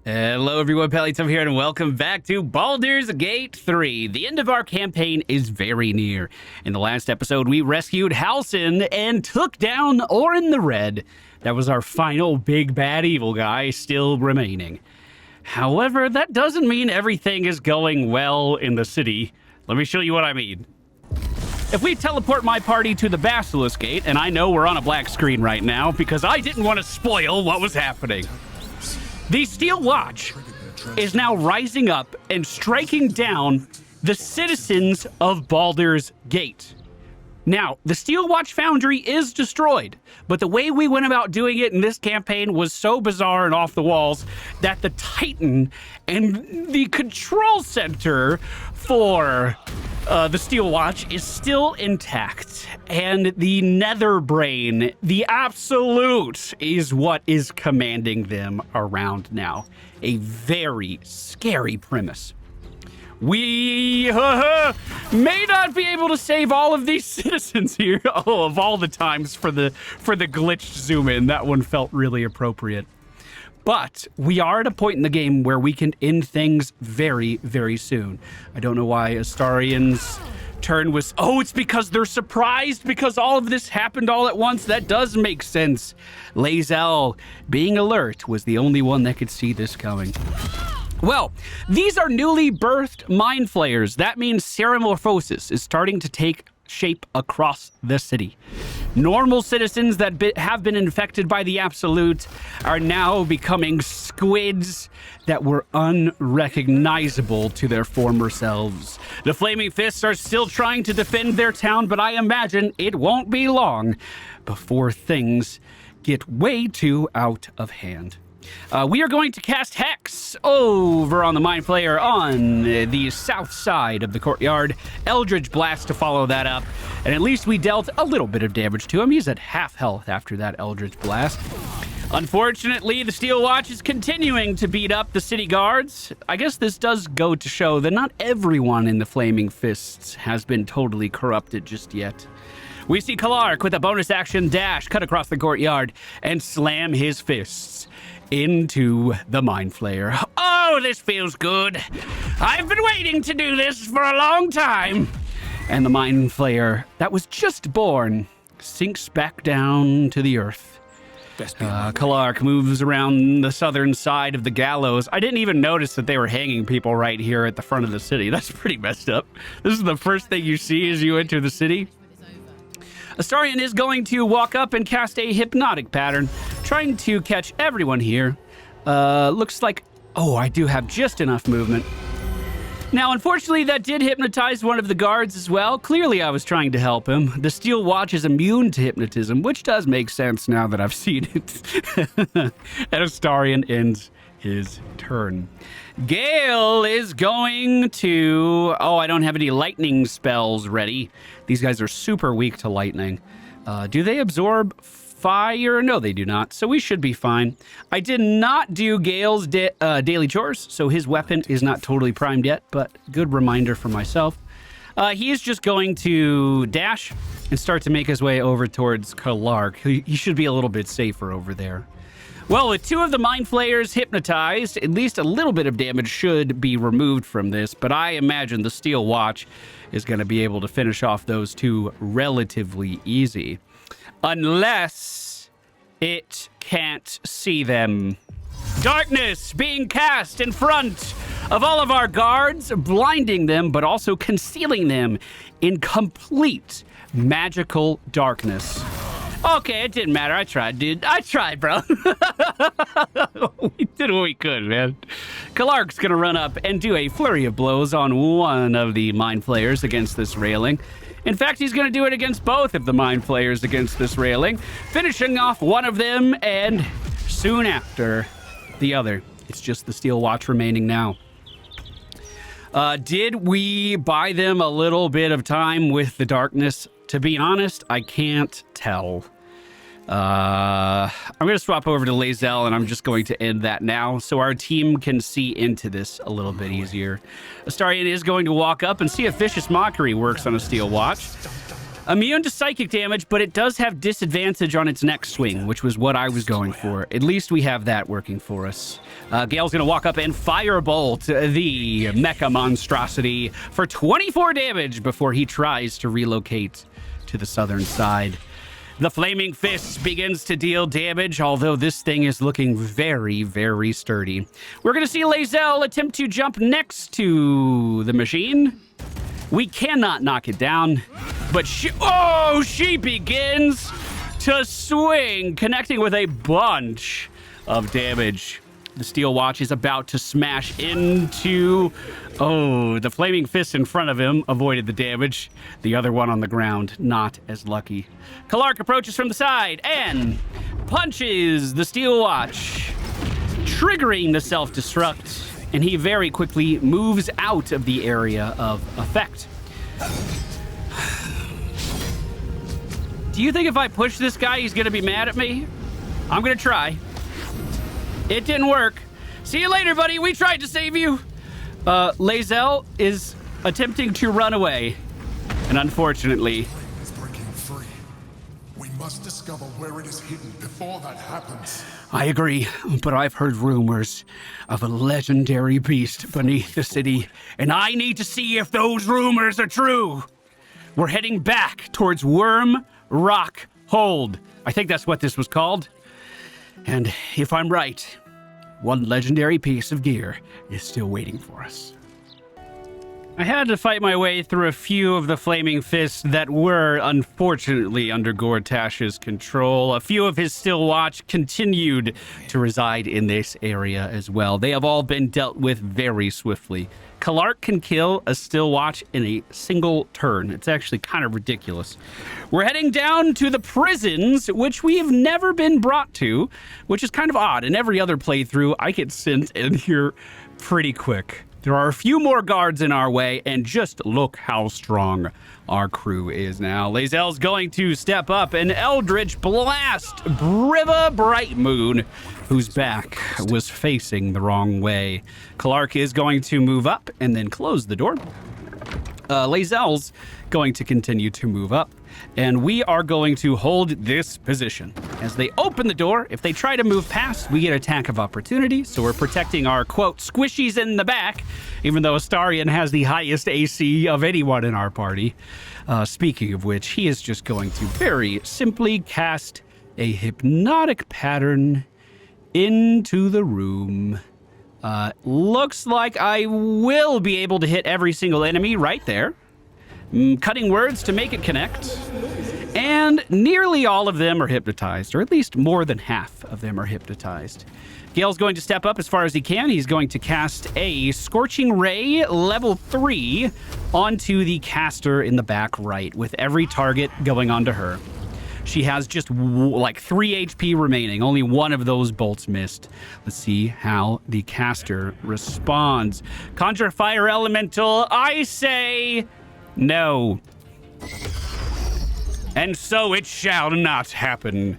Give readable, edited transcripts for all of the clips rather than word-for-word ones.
Hello everyone, MFPallytime here, and welcome back to Baldur's Gate 3. The end of our campaign is very near. In the last episode, we rescued Halsin and took down Orin the Red. That was our final big bad evil guy still remaining. However, that doesn't mean everything is going well in the city. Let me show you what I mean. If we teleport my party to the Basilisk Gate, and I know we're on a black screen right now because I didn't want to spoil what was happening. The Steel Watch is now rising up and striking down the citizens of Baldur's Gate. Now, the Steel Watch Foundry is destroyed, but the way we went about doing it in this campaign was so bizarre and off the walls that the Titan and the control center for the Steel Watch is still intact. And the Nether Brain, the Absolute, is what is commanding them around now. A very scary premise. We may not be able to save all of these citizens here. Oh, of all the times for the glitched zoom in, that one felt really appropriate. But we are at a point in the game where we can end things very, very soon. I don't know why Astarion's turn was... Oh, it's because they're surprised because all of this happened all at once. That does make sense. Lae'zel, being alert, was the only one that could see this coming. Well, these are newly birthed mind flayers. That means ceramorphosis is starting to take shape across the city. Normal citizens that have been infected by the Absolute are now becoming squids that were unrecognizable to their former selves. The Flaming Fists are still trying to defend their town, but I imagine it won't be long before things get way too out of hand. We are going to cast Hex over on the Mind Flayer on the south side of the courtyard. Eldritch Blast to follow that up. And at least we dealt a little bit of damage to him. He's at half health after that Eldritch Blast. Unfortunately, the Steel Watch is continuing to beat up the city guards. I guess this does go to show that not everyone in the Flaming Fists has been totally corrupted just yet. We see Kalark with a bonus action dash cut across the courtyard and slam his fists into the Mind Flayer. Oh, this feels good. I've been waiting to do this for a long time. And the Mind Flayer that was just born sinks back down to the earth. Kalark moves around the southern side of the gallows. I didn't even notice that they were hanging people right here at the front of the city. That's pretty messed up. This is the first thing you see as you enter the city. Astarion is going to walk up and cast a hypnotic pattern, trying to catch everyone here. Looks like... Oh, I do have just enough movement. Now, unfortunately, that did hypnotize one of the guards as well. Clearly, I was trying to help him. The Steel Watch is immune to hypnotism, which does make sense now that I've seen it. And Astarion ends his turn. Gale is going to... Oh, I don't have any lightning spells ready. These guys are super weak to lightning. Do they absorb fire? No, they do not. So we should be fine. I did not do Gale's daily chores, so his weapon is not totally primed yet, but good reminder for myself. He is just going to dash and start to make his way over towards Kalark. He should be a little bit safer over there. Well, with two of the Mind Flayers hypnotized, at least a little bit of damage should be removed from this, but I imagine the Steel Watch is going to be able to finish off those two relatively easy. Unless it can't see them. Darkness being cast in front of all of our guards, blinding them, but also concealing them in complete magical darkness. Okay, it didn't matter. I tried, dude. I tried, bro. We did what we could, man. Kalark's gonna run up and do a flurry of blows on one of the Mind Flayers against this railing. In fact, he's gonna do it against both of the Mind Flayers against this railing, finishing off one of them, and soon after, the other. It's just the Steel Watch remaining now. Did we buy them a little bit of time with the darkness? To be honest, I can't tell. I'm going to swap over to Lae'zel, and I'm just going to end that now so our team can see into this a little bit easier. Astarion is going to walk up and see if Vicious Mockery works on a Steel Watch. Immune to psychic damage, but it does have disadvantage on its next swing, which was what I was going for. At least we have that working for us. Gale's going to walk up and firebolt the mecha monstrosity for 24 damage before he tries to relocate to the southern side. The Flaming Fist begins to deal damage, although this thing is looking very, very sturdy. We're going to see Lae'zel attempt to jump next to the machine. We cannot knock it down, but she begins to swing, connecting with a bunch of damage. The Steel Watch is about to smash into... Oh, the Flaming Fist in front of him avoided the damage. The other one on the ground, not as lucky. Kalark approaches from the side and punches the Steel Watch, triggering the self-destruct, and he very quickly moves out of the area of effect. Do you think if I push this guy, he's going to be mad at me? I'm going to try. It didn't work. See you later, buddy. We tried to save you. Lae'zel is attempting to run away, and unfortunately... It's breaking free. We must discover where it is hidden before that happens. I agree, but I've heard rumors of a legendary beast beneath the city, and I need to see if those rumors are true. We're heading back towards Wyrm Rock Hold. I think that's what this was called. And if I'm right, one legendary piece of gear is still waiting for us. I had to fight my way through a few of the Flaming Fists that were, unfortunately, under Gortash's control. A few of his Still Watch continued to reside in this area as well. They have all been dealt with very swiftly. Kalark can kill a Still Watch in a single turn. It's actually kind of ridiculous. We're heading down to the prisons, which we have never been brought to, which is kind of odd. In every other playthrough, I get sent in here pretty quick. There are a few more guards in our way, and just look how strong our crew is now. Lae'zel's going to step up and Eldritch Blast Briva Brightmoon, whose back was facing the wrong way. Kalark is going to move up and then close the door. Lae'zel's going to continue to move up, and we are going to hold this position. As they open the door, if they try to move past, we get attack of opportunity, so we're protecting our, quote, squishies in the back, even though Astarion has the highest AC of anyone in our party. Speaking of which, he is just going to very simply cast a hypnotic pattern into the room. Looks like I will be able to hit every single enemy right there. Cutting words to make it connect. And nearly all of them are hypnotized, or at least more than half of them are hypnotized. Gale's going to step up as far as he can. He's going to cast a Scorching Ray level 3 onto the caster in the back right, with every target going onto her. She has just like 3 HP remaining. Only one of those bolts missed. Let's see how the caster responds. Conjure Fire Elemental. I say no. And so it shall not happen.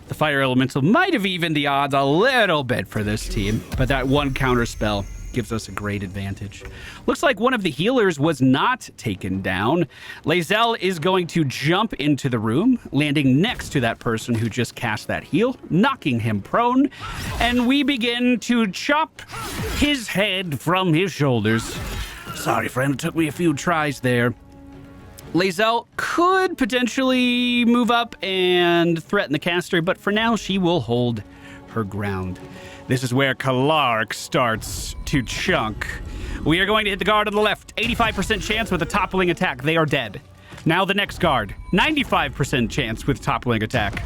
The Fire Elemental might have evened the odds a little bit for this team, but that one counter spell gives us a great advantage. Looks like one of the healers was not taken down. Lae'zel is going to jump into the room, landing next to that person who just cast that heal, knocking him prone, and we begin to chop his head from his shoulders. Sorry, friend, it took me a few tries there. Lae'zel could potentially move up and threaten the caster, but for now she will hold her ground. This is where Kalark starts to chunk. We are going to hit the guard on the left. 85% chance with a toppling attack. They are dead. Now the next guard. 95% chance with toppling attack.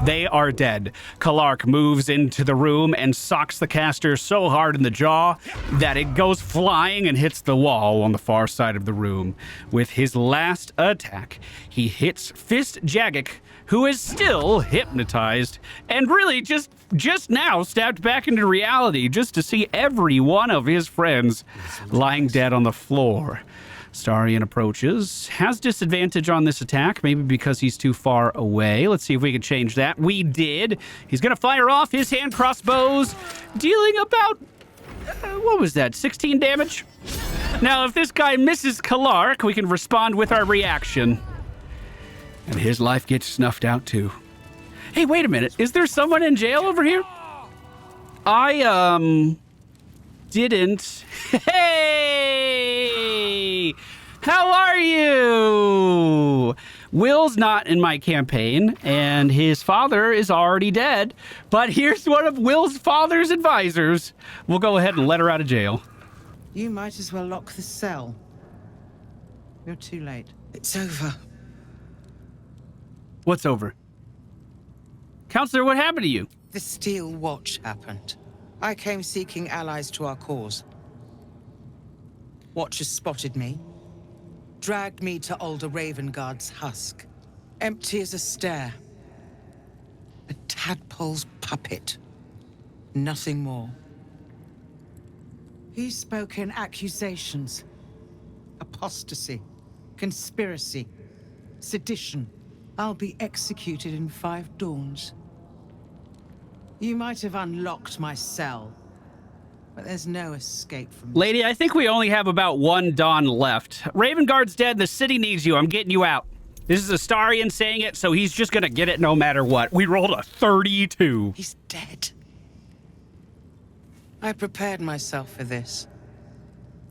They are dead. Kalark moves into the room and socks the caster so hard in the jaw that it goes flying and hits the wall on the far side of the room. With his last attack, he hits Fist Jagic, who is still hypnotized and really just now snapped back into reality just to see every one of his friends lying dead on the floor. Astarion approaches, has disadvantage on this attack, maybe because he's too far away. Let's see if we can change that. We did. He's going to fire off his hand crossbows, dealing about, what was that, 16 damage? Now, if this guy misses Kalark, we can respond with our reaction. And his life gets snuffed out too. Hey, wait a minute. Is there someone in jail over here? I, didn't. Hey! How are you? Will's not in my campaign, and his father is already dead. But here's one of Will's father's advisors. We'll go ahead and let her out of jail. You might as well lock the cell. You're too late. It's over. What's over? Counselor, what happened to you? The Steel Watch happened. I came seeking allies to our cause. Watchers spotted me, dragged me to Older Ravenguard's husk. Empty as a stare. A tadpole's puppet. Nothing more. He spoke in accusations. Apostasy. Conspiracy. Sedition. I'll be executed in 5 dawns. You might have unlocked my cell, but there's no escape from this. Lady, I think we only have about 1 dawn left. Ravenguard's dead. The city needs you. I'm getting you out. This is Astarion saying it, so he's just gonna get it no matter what. We rolled a 32. He's dead. I prepared myself for this.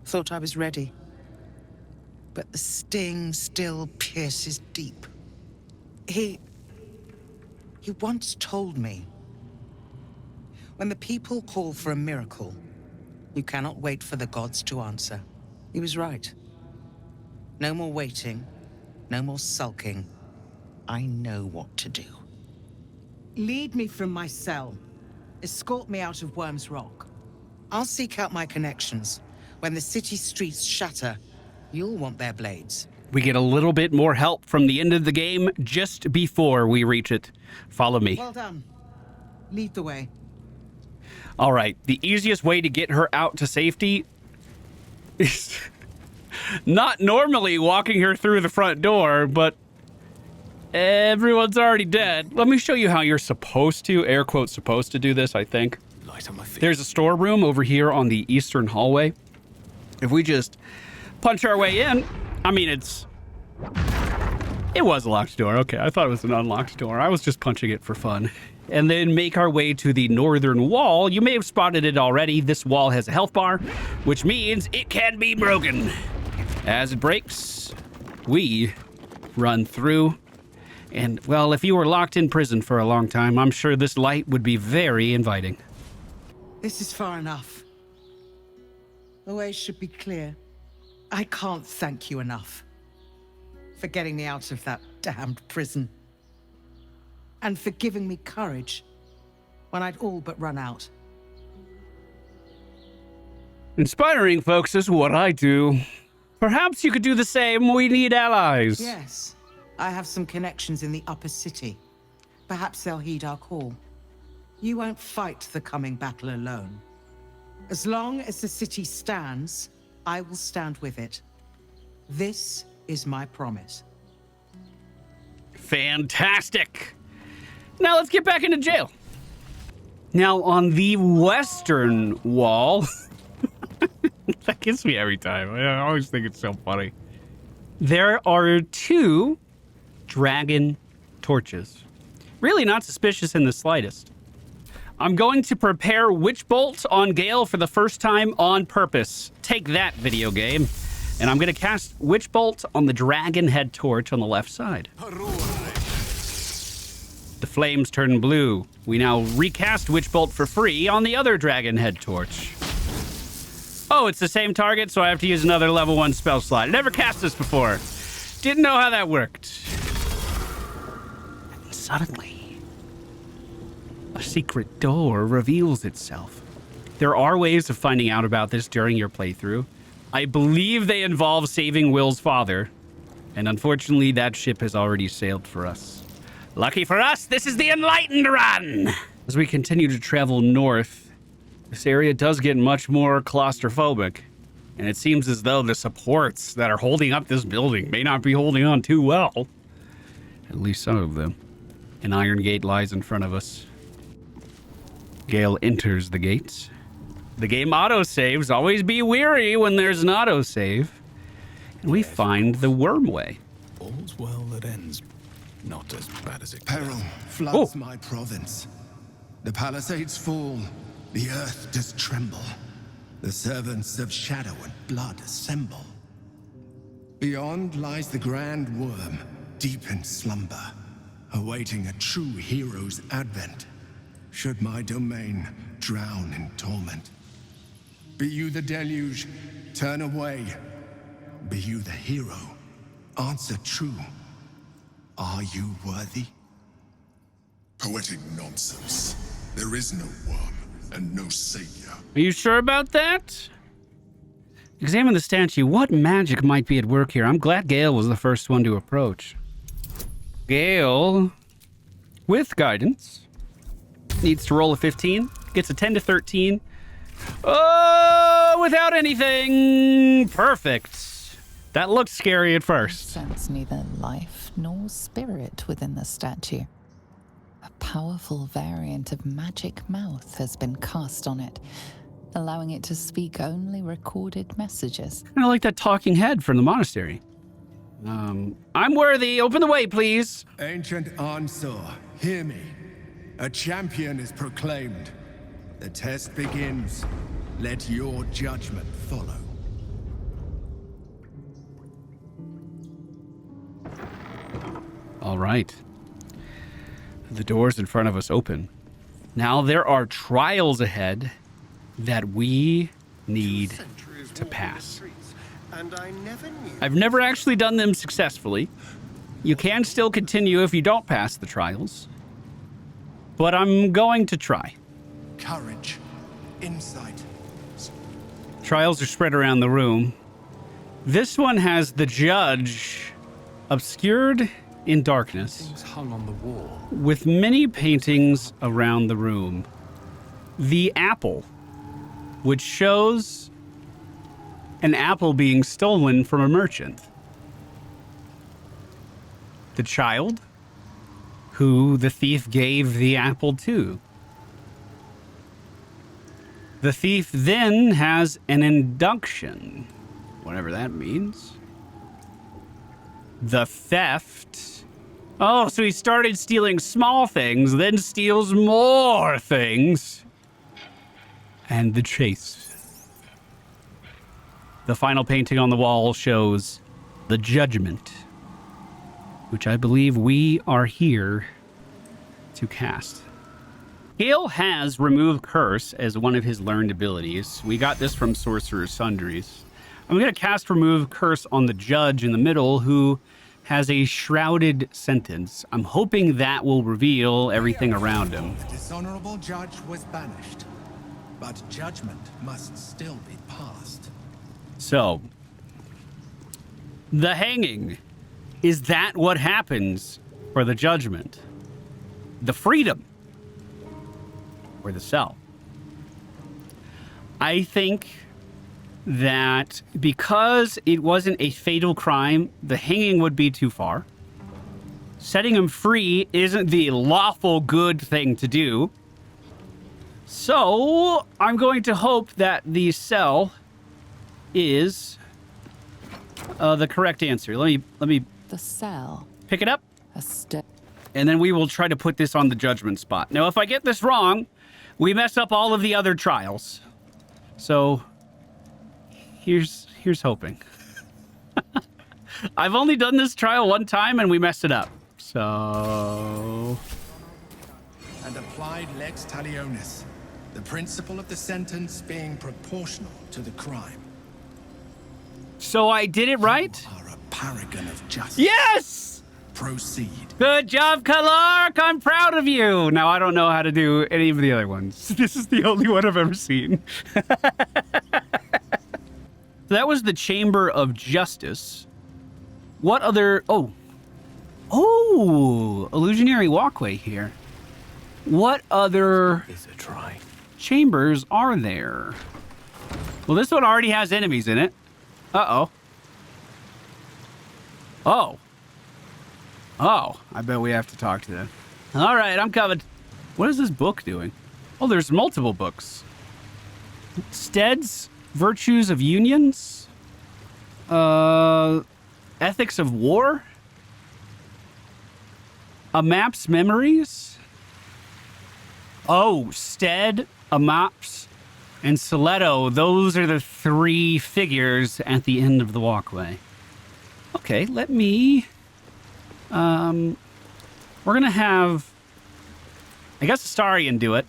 Thought I was ready. But the sting still pierces deep. He once told me, when the people call for a miracle, you cannot wait for the gods to answer. He was right. No more waiting, no more sulking. I know what to do. Lead me from my cell. Escort me out of Wyrm's Rock. I'll seek out my connections. When the city streets shatter, you'll want their blades. We get a little bit more help from the end of the game just before we reach it. Follow me. Well done. Lead the way. All right, the easiest way to get her out to safety is not normally walking her through the front door, but everyone's already dead. Let me show you how you're supposed to, air quotes, supposed to do this, I think. Light on my feet. There's a storeroom over here on the eastern hallway. If we just punch our way in, I mean, it was a locked door. Okay, I thought it was an unlocked door. I was just punching it for fun. And then make our way to the northern wall. You may have spotted it already. This wall has a health bar, which means it can be broken. As it breaks, we run through. And, well, if you were locked in prison for a long time, I'm sure this light would be very inviting. This is far enough. The way should be clear. I can't thank you enough for getting me out of that damned prison. And for giving me courage when I'd all but run out. Inspiring, folks, is what I do. Perhaps you could do the same. We need allies. Yes, I have some connections in the upper city. Perhaps they'll heed our call. You won't fight the coming battle alone. As long as the city stands, I will stand with it. This is my promise. Fantastic. Now let's get back into jail. Now on the western wall, that gets me every time. I always think it's so funny. There are 2 dragon torches. Really not suspicious in the slightest. I'm going to prepare Witch Bolt on Gale for the first time on purpose. Take that, video game. And I'm going to cast Witch Bolt on the dragon head torch on the left side. The flames turn blue. We now recast Witch Bolt for free on the other dragon head torch. Oh, it's the same target, so I have to use another level 1 spell slot. I never cast this before. Didn't know how that worked. And suddenly, a secret door reveals itself. There are ways of finding out about this during your playthrough. I believe they involve saving Will's father, and unfortunately that ship has already sailed for us. Lucky for us, this is the Enlightened Run! As we continue to travel north, this area does get much more claustrophobic, and it seems as though the supports that are holding up this building may not be holding on too well. At least some of them. An iron gate lies in front of us. Gale enters the gates. The game autosaves. Always be wary when there's an autosave. And we find the Wyrm way. All's well that ends. not as bad as it Peril floods my province. The palisades fall, the earth does tremble. The servants of shadow and blood assemble. Beyond lies the grand Wyrm, deep in slumber, awaiting a true hero's advent. Should my domain drown in torment. Be you the deluge, turn away. Be you the hero, answer true. Are you worthy? Poetic nonsense. There is no Wyrm and no savior. Are you sure about that? Examine the statue. What magic might be at work here? I'm glad Gale was the first one to approach. Gale, with guidance, needs to roll a 15. Gets a 10 to 13. Oh, without anything. Perfect. That looked scary at first. Sense neither life nor spirit within the statue. A powerful variant of magic mouth has been cast on it, allowing it to speak only recorded messages. Kind of like that talking head from the monastery. I'm worthy. Open the way, please. Ancient Ansur, hear me. A champion is proclaimed. The test begins. Let your judgment follow. All right. The doors in front of us open. Now there are trials ahead that we need to pass. I've never actually done them successfully. You can still continue if you don't pass the trials, but I'm going to try. Courage, insight. Trials are spread around the room. This one has the judge obscured in darkness, Things hung on the wall. with many paintings around the room. The apple, which shows an apple being stolen from a merchant. The child, who the thief gave the apple to. The thief then has an induction, whatever that means. The theft. Oh, so he started stealing small things, then steals more things. And the chase. The final painting on the wall shows the judgment, which I believe we are here to cast. Gale has remove curse as one of his learned abilities. We got this from Sorcerer's Sundries. I'm going to cast remove curse on the judge in the middle, who has a shrouded sentence. I'm hoping that will reveal everything around him. The dishonorable judge was banished, but judgment must still be passed. So, the hanging. Is that what happens for the judgment? The freedom? Or the cell? I think that because it wasn't a fatal crime, the hanging would be too far. Setting him free isn't the lawful good thing to do. So, I'm going to hope that the cell is the correct answer. Let me The cell. pick it up, A step. and then we will try to put this on the judgment spot. Now, if I get this wrong, we mess up all of the other trials. So, here's hoping. I've only done this trial one time, and we messed it up. So, And applied lex talionis, the principle of the sentence being proportional to the crime. I did it right? Are a paragon of justice. Yes! Proceed. Good job, Kalark! I'm proud of you! Now, I don't know how to do any of the other ones. This is the only one I've ever seen. That was the Chamber of Justice. What other... Oh, illusionary walkway here. What other Is a try. chambers are there? Well, this one already has enemies in it. Uh-oh. Oh, I bet we have to talk to them. All right, I'm coming. What is this book doing? Oh, there's multiple books. Stead's Virtues of Unions? Ethics of War? A map's memories? Oh, Stead, a maps, and Soleto. Those are the 3 figures at the end of the walkway. Okay, let me... we're gonna have... I guess Astarion do it.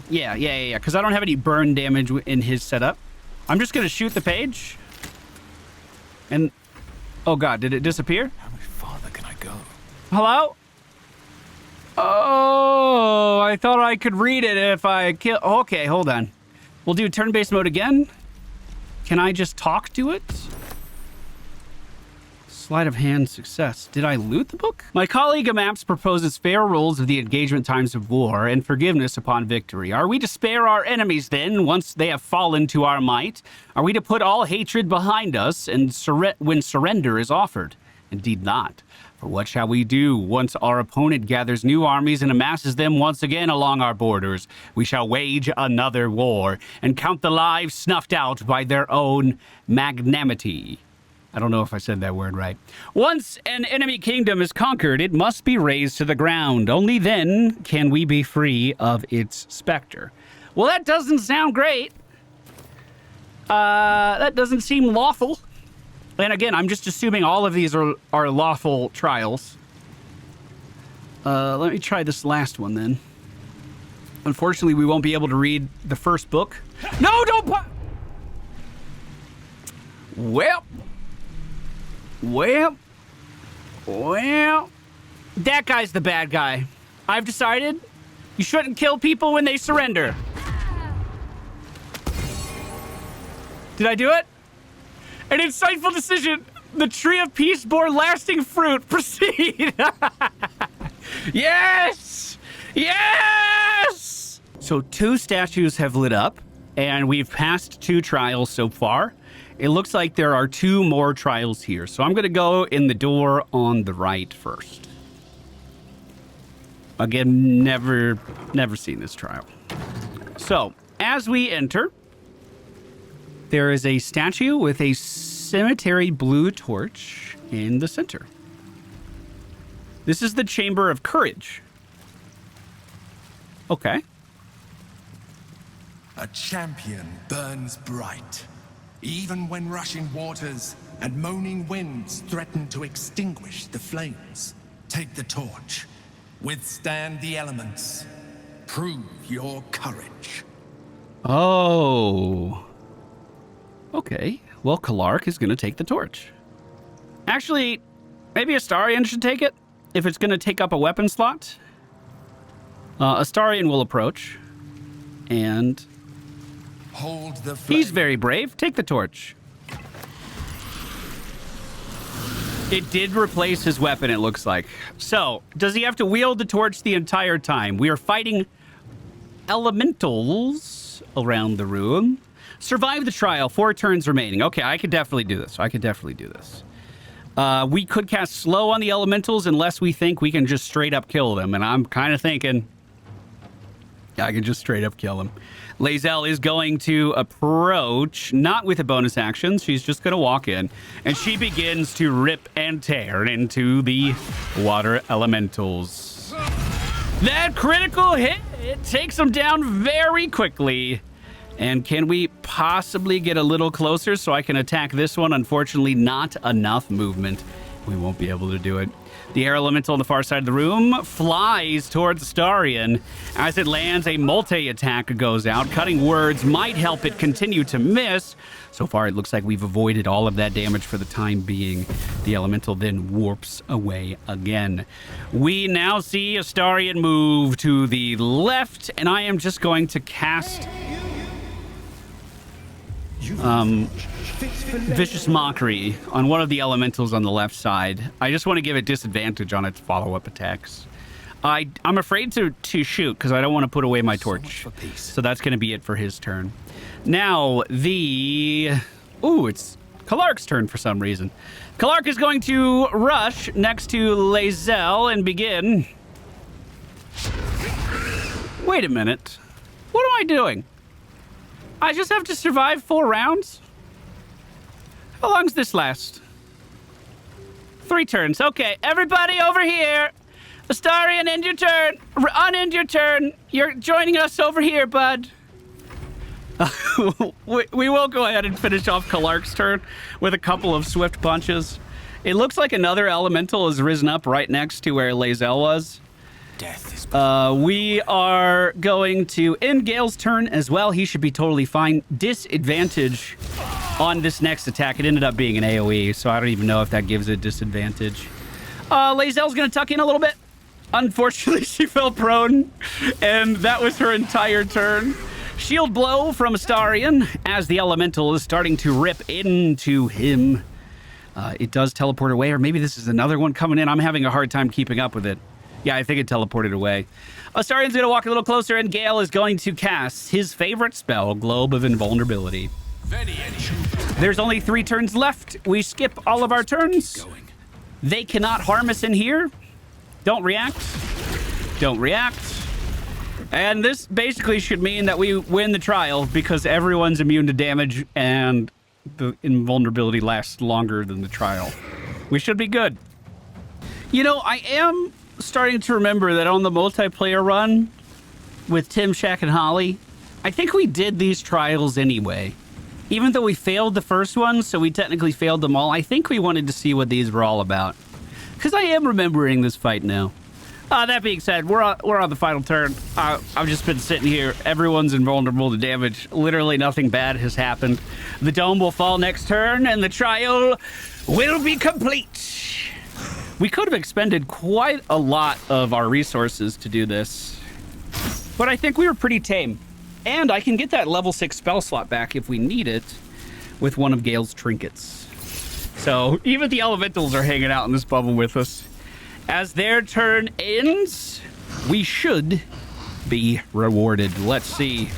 Yeah, because I don't have any burn damage in his setup. I'm just gonna shoot the page. And... Oh god, did it disappear? How much farther can I go? Hello? Oh, I thought I could read it if I kill... Okay, hold on. We'll do turn-based mode again. Can I just talk to it? Sleight of hand success. Did I loot the book? My colleague Amaps proposes fair rules of the engagement times of war and forgiveness upon victory. Are we to spare our enemies then, once they have fallen to our might? Are we to put all hatred behind us and when surrender is offered? Indeed not. For what shall we do once our opponent gathers new armies and amasses them once again along our borders? We shall wage another war and count the lives snuffed out by their own magnanimity. I don't know if I said that word right. Once an enemy kingdom is conquered, it must be razed to the ground. Only then can we be free of its specter. Well, that doesn't sound great. That doesn't seem lawful. And again, I'm just assuming all of these are lawful trials. Let me try this last one then. Unfortunately, we won't be able to read the first book. No, don't put... Well, that guy's the bad guy. I've decided you shouldn't kill people when they surrender. Did I do it? An insightful decision. The tree of peace bore lasting fruit. Proceed. Yes! Yes! So 2 statues have lit up, and we've passed 2 trials so far. It looks like there are 2 more trials here. So I'm going to go in the door on the right first. Again, never seen this trial. So, as we enter, there is a statue with a cemetery blue torch in the center. This is the Chamber of Courage. Okay. A champion burns bright, even when rushing waters and moaning winds threaten to extinguish the flames. Take the torch. Withstand the elements. Prove your courage. Oh. Okay. Well, Kalark is going to take the torch. Actually, maybe Astarion should take it, if it's going to take up a weapon slot. Astarion will approach, and... Hold the flame. He's very brave. Take the torch. It did replace his weapon, it looks like. So, does he have to wield the torch the entire time? We are fighting elementals around the room. Survive the trial. 4 turns remaining. Okay, I could definitely do this. We could cast slow on the elementals unless we think we can just straight up kill them. And I'm kind of thinking I can just straight up kill them. Lae'zel is going to approach, not with a bonus action. She's just going to walk in, and she begins to rip and tear into the water elementals. That critical hit takes them down very quickly. And can we possibly get a little closer so I can attack this one? Unfortunately, not enough movement. We won't be able to do it. The air elemental on the far side of the room flies towards Astarion. As it lands, a multi-attack goes out. Cutting words might help it continue to miss. So far, it looks like we've avoided all of that damage for the time being. The elemental then warps away again. We now see Astarion move to the left, and I am just going to cast... Vicious Mockery on one of the elementals on the left side. I just want to give it disadvantage on its follow-up attacks. I'm afraid to shoot because I don't want to put away my torch. So that's going to be it for his turn. Now, it's Kalark's turn for some reason. Kalark is going to rush next to Lae'zel and begin... Wait a minute. What am I doing? I just have to survive 4 rounds? How long does this last? 3 turns. Okay, everybody over here. Astarion, end your turn. Unend your turn. You're joining us over here, bud. We will go ahead and finish off Kalark's turn with a couple of swift punches. It looks like another elemental has risen up right next to where Lae'zel was. Death is We are going to end Gale's turn as well. He should be totally fine. Disadvantage on this next attack. It ended up being an AoE, so I don't even know if that gives it disadvantage. Lae'zel's going to tuck in a little bit. Unfortunately, she fell prone, and that was her entire turn. Shield blow from Astarion as the elemental is starting to rip into him. It does teleport away, or maybe this is another one coming in. I'm having a hard time keeping up with it. Yeah, I think it teleported away. Astarion's going to walk a little closer, and Gale is going to cast his favorite spell, Globe of Invulnerability. There's only 3 turns left. We skip all of our turns. They cannot harm us in here. Don't react. Don't react. And this basically should mean that we win the trial because everyone's immune to damage and the invulnerability lasts longer than the trial. We should be good. You know, I am starting to remember that on the multiplayer run with Tim, Shaq, and Holly, I think we did these trials anyway. Even though we failed the first one, so we technically failed them all, I think we wanted to see what these were all about. Because I am remembering this fight now. That being said, we're on the final turn. I've just been sitting here. Everyone's invulnerable to damage. Literally nothing bad has happened. The dome will fall next turn, and the trial will be complete. We could have expended quite a lot of our resources to do this, but I think we were pretty tame. And I can get that level 6 spell slot back if we need it with one of Gale's trinkets. So even the elementals are hanging out in this bubble with us. As their turn ends, we should be rewarded. Let's see.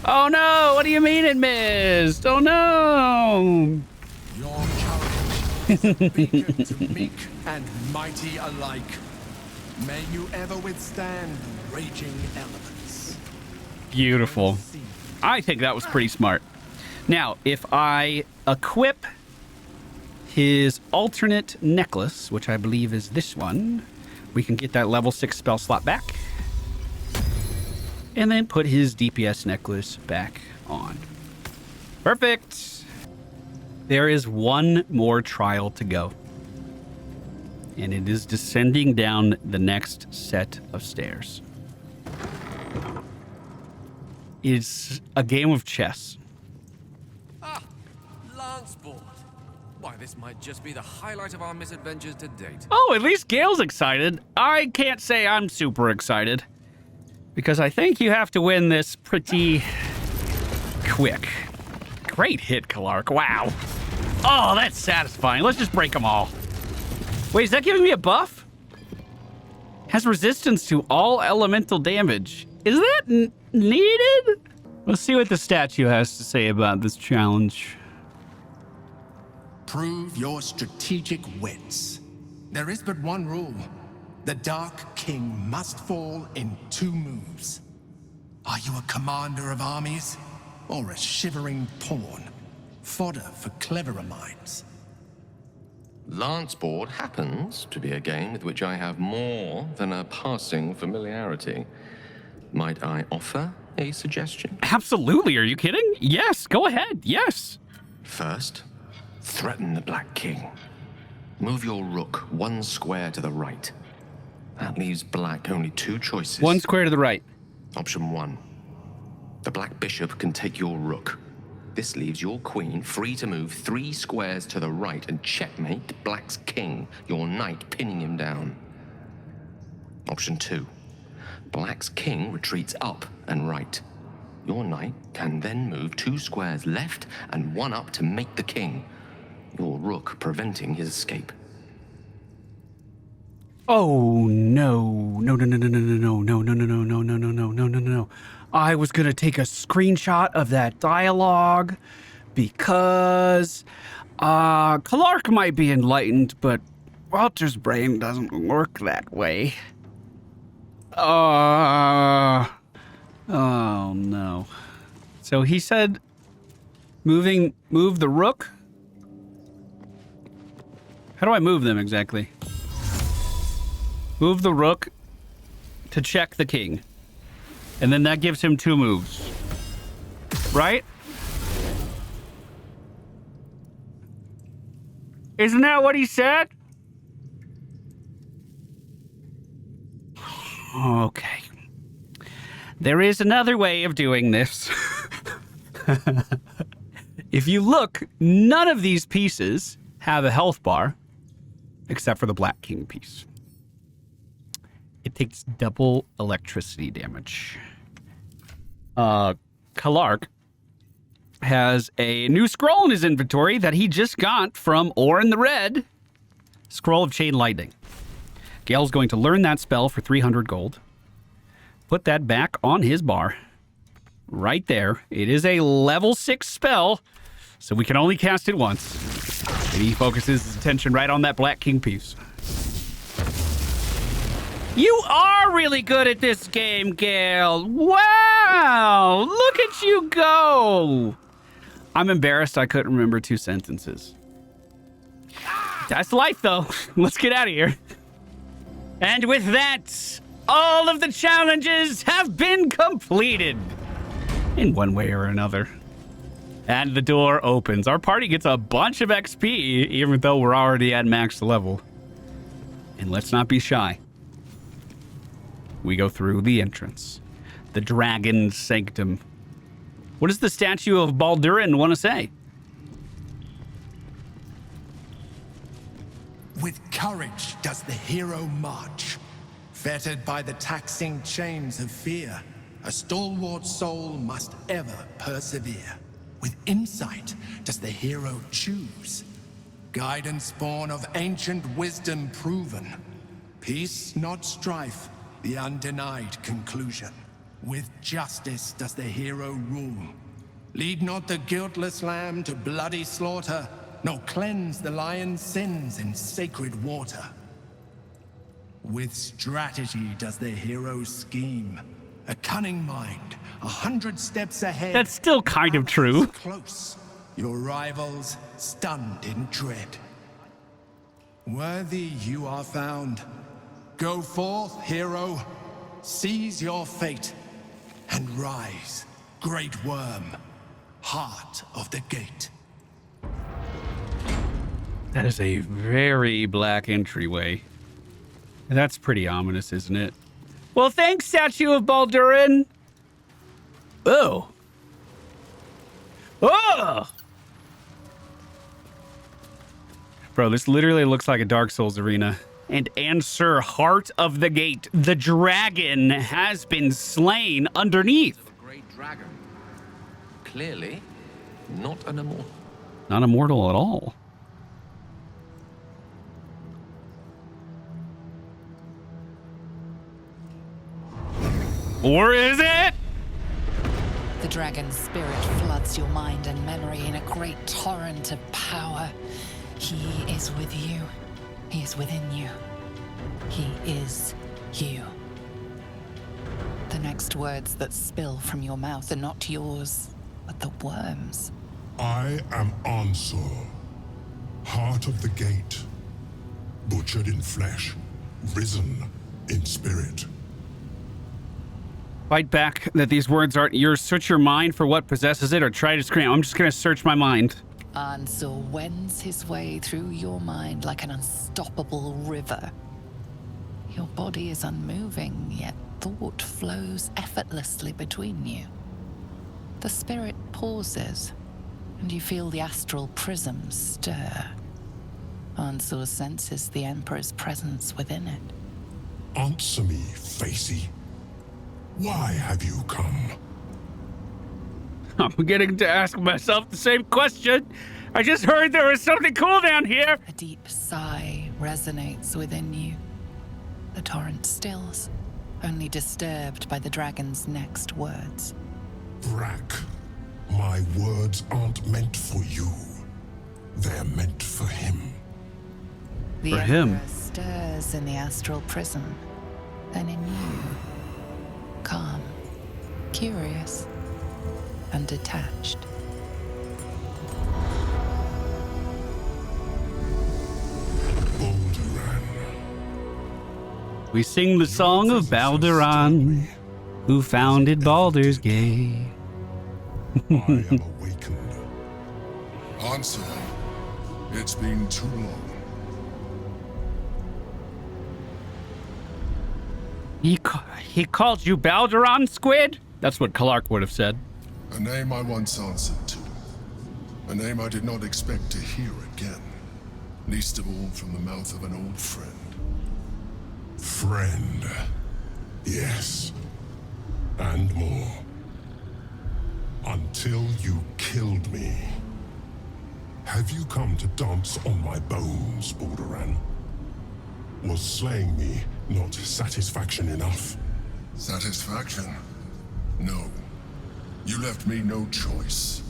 Oh no, what do you mean it missed? Oh no! Your courage is a beacon to meek and mighty alike. May you ever withstand raging elements. Beautiful. I think that was pretty smart. Now, if I equip his alternate necklace, which I believe is this one, we can get that level 6 spell slot back. And then put his DPS necklace back on. Perfect. There is one more trial to go. And it is descending down the next set of stairs. It's a game of chess. Lanceboard. Why, this might just be the highlight of our misadventures to date. Oh, at least Gale's excited. I can't say I'm super excited, because I think you have to win this pretty quick. Great hit, Kalark. Wow. Oh, that's satisfying. Let's just break them all. Wait, is that giving me a buff? Has resistance to all elemental damage. Is that needed? Let's see what the statue has to say about this challenge. Prove your strategic wits. There is but one rule. The Dark King must fall in 2 moves. Are you a commander of armies? Or a shivering pawn? Fodder for cleverer minds. Lanceboard happens to be a game with which I have more than a passing familiarity. Might I offer a suggestion? Absolutely. Are you kidding? Yes, go ahead. Yes. First, threaten the Black King. Move your rook 1 square to the right. That leaves Black only 2 choices. 1 square to the right. Option 1. The Black Bishop can take your rook. This leaves your queen free to move 3 squares to the right and checkmate Black's king, your knight pinning him down. Option 2. Black's king retreats up and right. Your knight can then move 2 squares left and 1 up to make the king, your rook preventing his escape. Oh no. No, no, no, no, no, no, no, no, no, no, no, no, no, no, no, no, no. I was gonna take a screenshot of that dialogue because Kalark might be enlightened, but Walter's brain doesn't work that way. Oh no. So he said move the rook. How do I move them exactly? Move the rook to check the king. And then that gives him 2 moves. Right? Isn't that what he said? Okay. There is another way of doing this. If you look, none of these pieces have a health bar, except for the Black King piece. It takes double electricity damage. Kalark has a new scroll in his inventory that he just got from Orin the Red. Scroll of Chain Lightning. Gale's going to learn that spell for 300 gold. Put that back on his bar. Right there. It is a level 6 spell, so we can only cast it once. And he focuses his attention right on that Black King piece. You are really good at this game, Gale. Wow! Look at you go! I'm embarrassed I couldn't remember 2 sentences. That's life, though. Let's get out of here. And with that, all of the challenges have been completed. In one way or another. And the door opens. Our party gets a bunch of XP, even though we're already at max level. And let's not be shy. We go through the entrance. The Dragon's Sanctum. What does the statue of Baldur want to say? With courage does the hero march. Fettered by the taxing chains of fear, a stalwart soul must ever persevere. With insight does the hero choose. Guidance born of ancient wisdom proven. Peace, not strife, the undenied conclusion. With justice does the hero rule. Lead not the guiltless lamb to bloody slaughter, nor cleanse the lion's sins in sacred water. With strategy does the hero scheme. A cunning mind, 100 steps ahead. That's still kind of true. Close, your rivals stunned in dread. Worthy you are found. Go forth, hero. Seize your fate and rise, great Wyrm, heart of the gate. That is a very black entryway. That's pretty ominous, isn't it? Well, thanks, Statue of Baldur. Oh. Oh! Bro, this literally looks like a Dark Souls arena. And Ansur, Heart of the Gate, the dragon, has been slain underneath. The great dragon. Clearly, not an immortal. Not immortal at all. Or is it? The dragon's spirit floods your mind and memory in a great torrent of power. He is with you. He is within you. He is you. The next words that spill from your mouth are not yours, but the worm's. I am Ansur, heart of the gate, butchered in flesh, risen in spirit. Fight back that these words aren't yours. Search your mind for what possesses it, or try to scream. I'm just gonna search my mind. Ansur wends his way through your mind like an unstoppable river. Your body is unmoving, yet thought flows effortlessly between you. The spirit pauses, and you feel the astral prism stir. Ansur senses the Emperor's presence within it. Answer me, Facey. Why have you come? I'm beginning to ask myself the same question. I just heard there was something cool down here. A deep sigh resonates within you. The torrent stills, only disturbed by the dragon's next words. Brack, my words aren't meant for you. They're meant for him. The For him. Emperor stirs in the astral prism, then in you. Calm, curious, and detached. We sing the song of Balduran, who founded Baldur's Gate. I am awakened. Ansur, it's been too long. He called you Balduran, Squid? That's what Clark would have said. A name I once answered to. A name I did not expect to hear again. Least of all from the mouth of an old friend. Friend. Yes. And more. Until you killed me. Have you come to dance on my bones, Balduran? Was slaying me not satisfaction enough? Satisfaction? No. You left me no choice.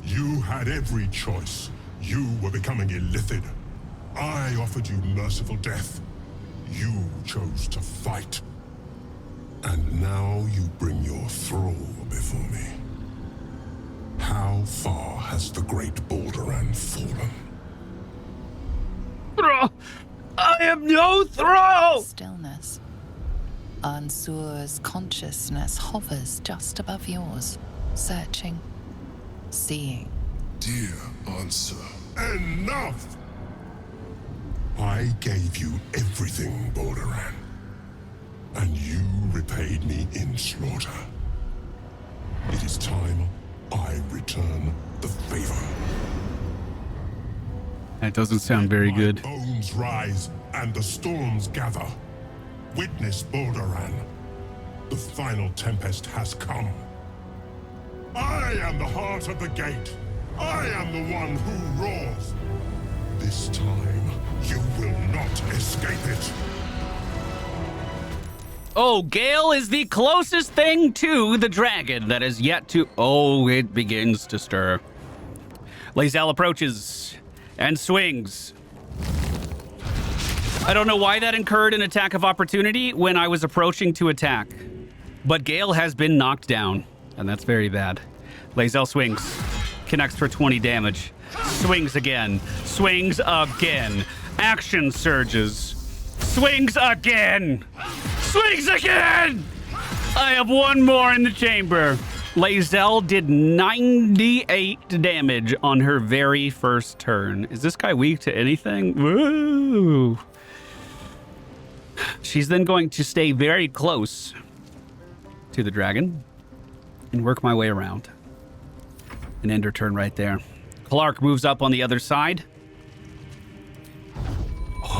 You had every choice. You were becoming illithid. I offered you merciful death. You chose to fight. And now you bring your thrall before me. How far has the great Balduran fallen? Thrall! I am no thrall! Stillness. Ansur's consciousness hovers just above yours, searching, seeing. Dear Ansur. Enough! I gave you everything, Balduran. And you repaid me in slaughter. It is time I return the favor. That doesn't sound very good. My bones rise and the storms gather. Witness, Balduran. The final tempest has come. I am the heart of the gate. I am the one who roars. This time, you will not escape it. Oh, Gale is the closest thing to the dragon that is yet to... Oh, it begins to stir. Lae'zel approaches and swings. I don't know why that incurred an attack of opportunity when I was approaching to attack. But Gale has been knocked down, and that's very bad. Lae'zel swings. Connects for 20 damage. Swings again. Swings again. Action surges. Swings again. Swings again! I have one more in the chamber. Lae'zel did 98 damage on her very first turn. Is this guy weak to anything? Woo! She's then going to stay very close to the dragon and work my way around. And end her turn right there. Clark moves up on the other side.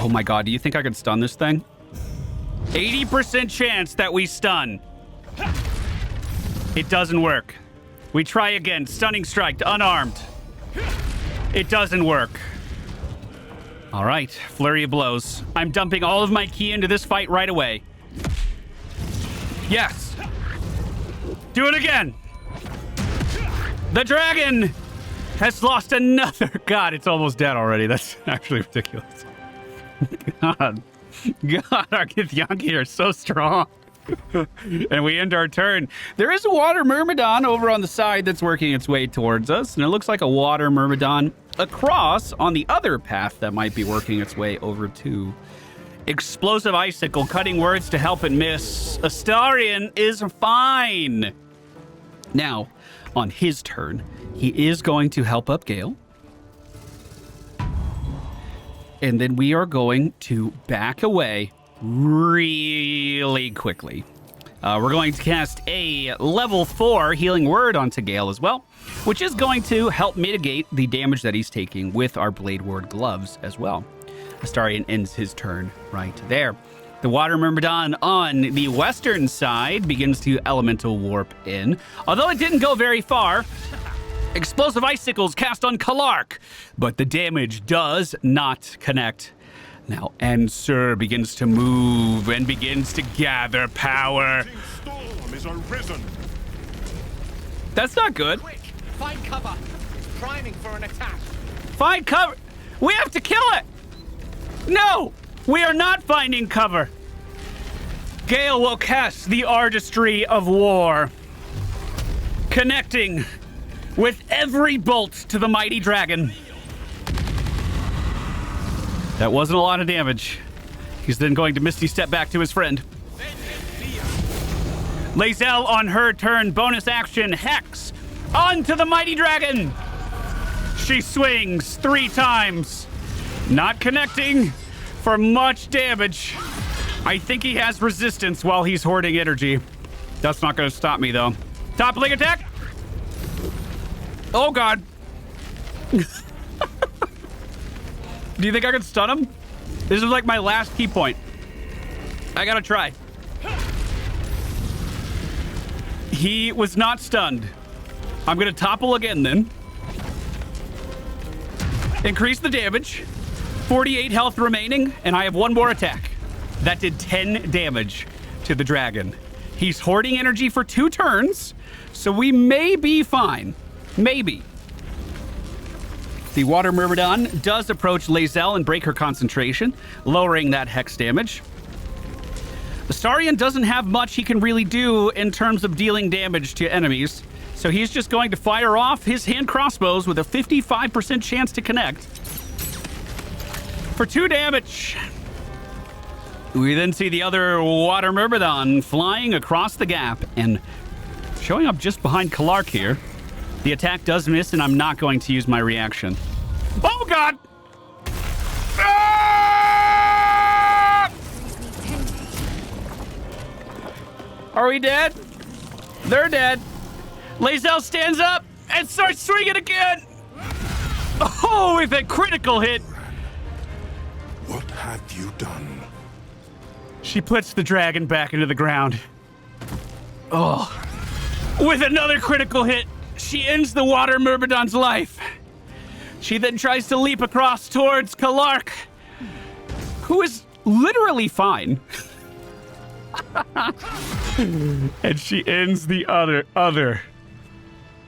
Oh my god, do you think I could stun this thing? 80% chance that we stun. It doesn't work. We try again. Stunning strike, unarmed. It doesn't work. All right, flurry of blows. I'm dumping all of my ki into this fight right away. Yes. Do it again. The dragon has lost another. God, it's almost dead already. That's actually ridiculous. God, our Githyanki are so strong. And we end our turn. There is a water myrmidon over on the side that's working its way towards us, and it looks like a water myrmidon across on the other path that might be working its way over to. Explosive icicle, cutting words to help it miss. Astarion is fine. Now, on his turn, he is going to help up Gale. And then we are going to back away really quickly. We're going to cast a level 4 healing word onto Gale as well, which is going to help mitigate the damage that he's taking with our Blade Ward gloves as well. Astarion ends his turn right there. The Water Myrmidon on the western side begins to elemental warp in. Although it didn't go very far, explosive icicles cast on Clark, but the damage does not connect. Now Ansur begins to move and begins to gather power. Storm is arisen. That's not good. Quick, find cover. It's priming for an attack. Find cover. We have to kill it. No, we are not finding cover. Gale will cast the Artistry of War, connecting with every bolt to the mighty dragon. That wasn't a lot of damage. He's then going to Misty Step back to his friend. Lae'zel on her turn, bonus action, Hex, onto the mighty dragon. She swings 3 times, not connecting for much damage. I think he has resistance while he's hoarding energy. That's not going to stop me, though. Toppling attack. Oh, God. Do you think I can stun him? This is like my last key point. I got to try. He was not stunned. I'm going to topple again, then. Increase the damage. 48 health remaining, and I have 1 more attack. That did 10 damage to the dragon. He's hoarding energy for 2 turns, so we may be fine. Maybe. The Water Myrmidon does approach Lae'zel and break her concentration, lowering that hex damage. Astarion doesn't have much he can really do in terms of dealing damage to enemies, so he's just going to fire off his hand crossbows with a 55% chance to connect. For 2 damage. We then see the other Water Myrmidon flying across the gap and showing up just behind Kalark here. The attack does miss, and I'm not going to use my reaction. Oh, God! Ah! Are we dead? They're dead. Lae'zel stands up and starts swinging again. Oh, with a critical hit. What have you done? She puts the dragon back into the ground. Oh. With another critical hit, she ends the Water Myrmidon's life. She then tries to leap across towards Kalark, who is literally fine. And she ends the other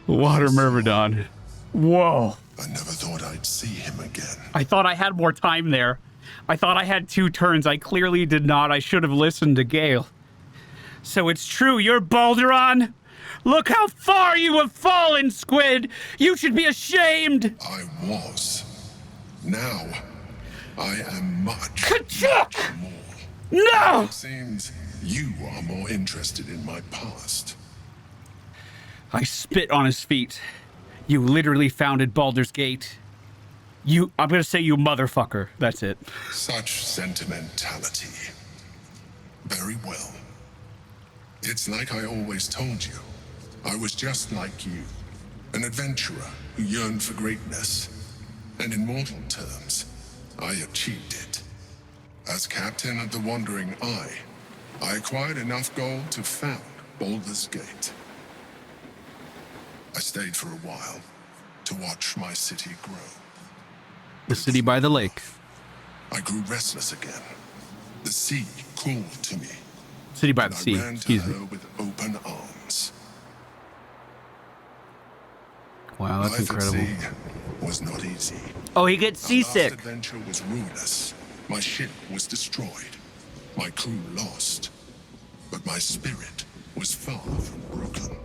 Water Myrmidon. Whoa. I never thought I'd see him again. I thought I had more time there. I thought I had 2 turns. I clearly did not. I should have listened to Gale. So it's true, you're Balduron? Look how far you have fallen, Squid! You should be ashamed! I was. Now, I am much Ka-chuk! more. No! It seems you are more interested in my past. I spit on his feet. You literally founded Baldur's Gate. I'm gonna say you motherfucker. That's it. Such sentimentality. Very well. It's like I always told you. I was just like you. An adventurer who yearned for greatness. And in mortal terms, I achieved it. As captain of the Wandering Eye, I acquired enough gold to found Baldur's Gate. I stayed for a while to watch my city grow. The city by the lake. I grew restless again. The sea called to me. City by the sea, I ran to excuse her me. with open arms. Wow, that's Life incredible. at sea was not easy. Oh, he gets Our last seasick. adventure was ruinous. My ship was destroyed. My crew lost. But my spirit was far from broken.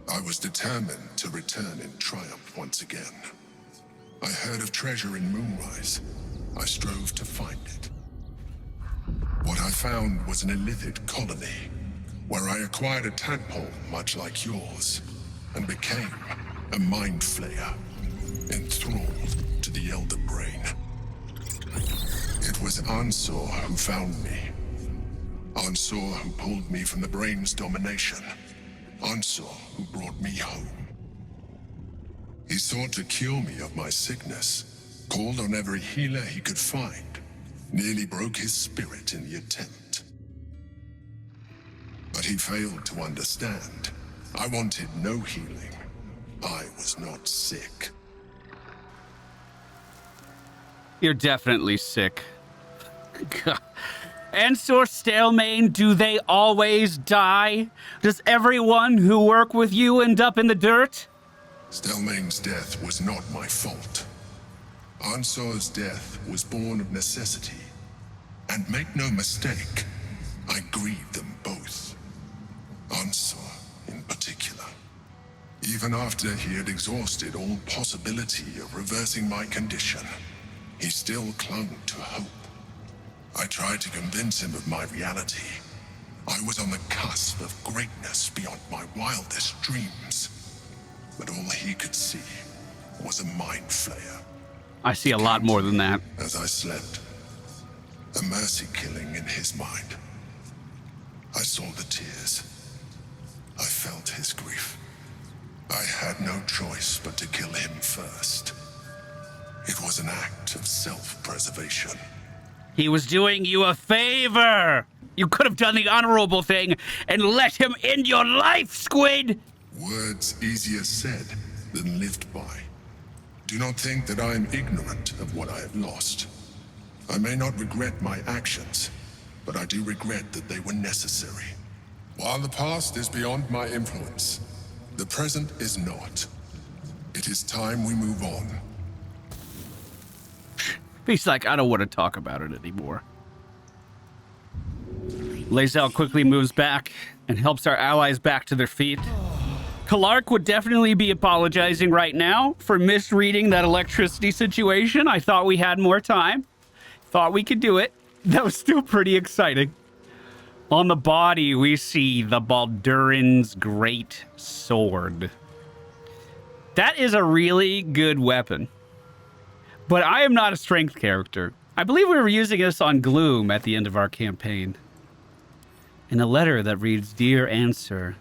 I was determined to return in triumph once again. I heard of treasure in Moonrise. I strove to find it. What I found was an illithid colony, where I acquired a tadpole much like yours, and became a mind flayer, enthralled to the Elder Brain. It was Ansur who found me. Ansur who pulled me from the Brain's domination. Ansur who brought me home. He sought to cure me of my sickness, called on every healer he could find, nearly broke his spirit in the attempt. But he failed to understand. I wanted no healing. I was not sick. You're definitely sick. Ansur Stalemain, do they always die? Does everyone who work with you end up in the dirt? Stelmane's death was not my fault. Ansur's death was born of necessity. And make no mistake, I grieved them both. Ansur, in particular. Even after he had exhausted all possibility of reversing my condition, he still clung to hope. I tried to convince him of my reality. I was on the cusp of greatness beyond my wildest dreams. But all he could see was a mind flayer. I see a lot more than that. As I slept, a mercy killing in his mind. I saw the tears. I felt his grief. I had no choice but to kill him first. It was an act of self-preservation. He was doing you a favor. You could have done the honorable thing and let him end your life, Squid. Words easier said than lived by. Do not think that I am ignorant of what I have lost. I may not regret my actions, but I do regret that they were necessary. While the past is beyond my influence, the present is not. It is time we move on. He's like, I don't want to talk about it anymore. Lae'zel quickly moves back and helps our allies back to their feet. Kalark would definitely be apologizing right now for misreading that electricity situation. I thought we had more time. Thought we could do it. That was still pretty exciting. On the body, we see the Balduran's Great Sword. That is a really good weapon. But I am not a strength character. I believe we were using this on Gloom at the end of our campaign. In a letter that reads, Dear Ansur,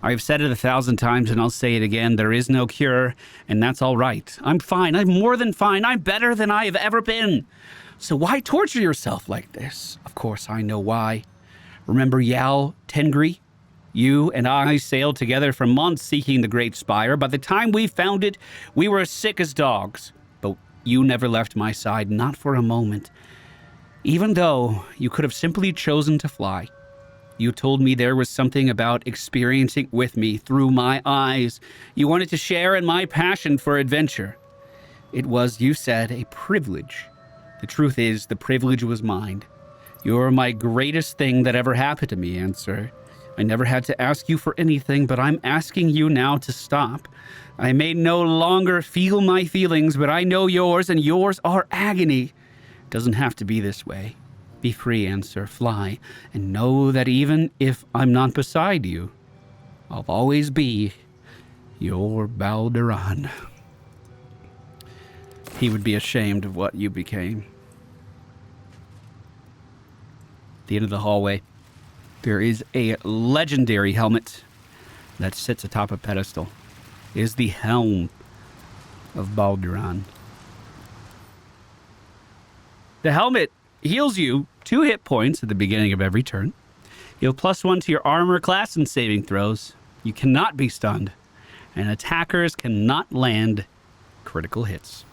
I've said it 1,000 times and I'll say it again. There is no cure, and that's all right. I'm fine. I'm more than fine. I'm better than I have ever been. So why torture yourself like this? Of course, I know why. Remember Yal Tengri? You and I sailed together for months seeking the Great Spire. By the time we found it, we were as sick as dogs. But you never left my side, not for a moment. Even though you could have simply chosen to fly. You told me there was something about experiencing with me through my eyes. You wanted to share in my passion for adventure. It was, you said, a privilege. The truth is, the privilege was mine. You're my greatest thing that ever happened to me, Ansur. I never had to ask you for anything, but I'm asking you now to stop. I may no longer feel my feelings, but I know yours, and yours are agony. It doesn't have to be this way. Be free, Ansur, fly, and know that even if I'm not beside you, I'll always be your Balduran. He would be ashamed of what you became. At the end of the hallway, there is a legendary helmet that sits atop a pedestal. It is the Helm of Balduran. The helmet heals you 2 hit points at the beginning of every turn. You have +1 to your armor class and saving throws. You cannot be stunned, and attackers cannot land critical hits.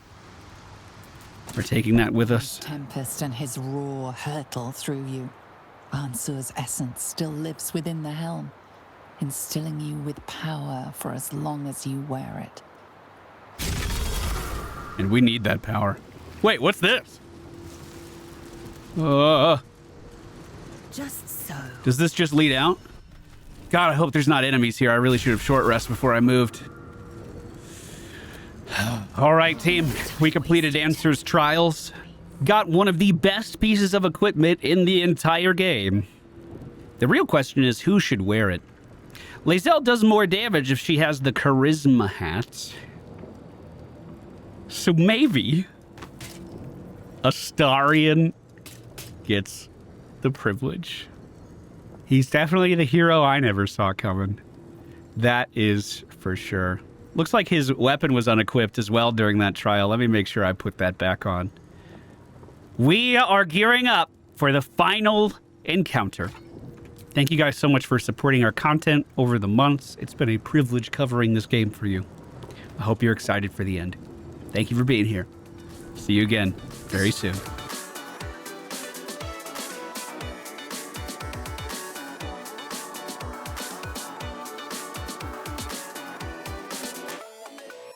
We're taking that with us. Tempest and his roar hurtle through you. Ansur's essence still lives within the helm, instilling you with power for as long as you wear it. And we need that power. Wait, what's this? Just so. Does this just lead out? God, I hope there's not enemies here. I really should have short rest before I moved. All right, team. We completed Ansur's trials. Got one of the best pieces of equipment in the entire game. The real question is who should wear it. Lae'zel does more damage if she has the charisma hat. So maybe Astarion gets the privilege. He's definitely the hero I never saw coming. That is for sure. Looks like his weapon was unequipped as well during that trial. Let me make sure I put that back on. We are gearing up for the final encounter. Thank you guys so much for supporting our content over the months. It's been a privilege covering this game for you. I hope you're excited for the end. Thank you for being here. See you again very soon.